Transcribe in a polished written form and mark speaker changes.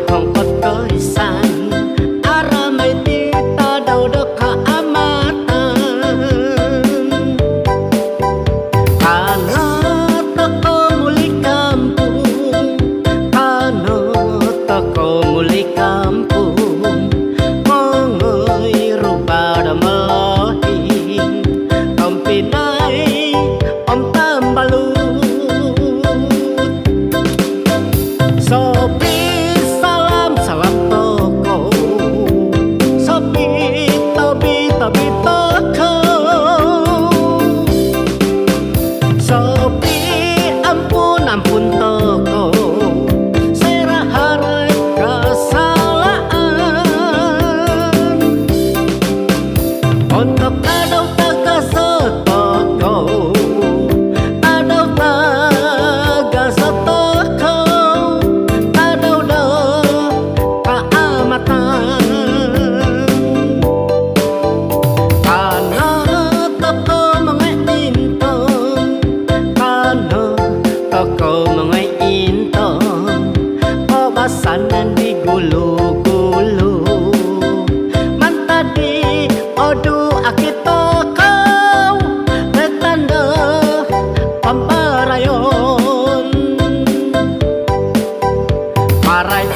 Speaker 1: không có tới san aramai tita đâu được ka amatan kana toko muli kampung kana toko muli kampung mongoi rupa damahin tom pinai om tambalu Sopi salam salam toko Sopi tobi tobi toko Sopi ampun ampun toko Saya harap kesalahan Untuk adau taga setoko Adau taga setoko Toko mga intong Obasanan di gulu-gulu Mantadi odu akit toko Retanda pamparayon Paray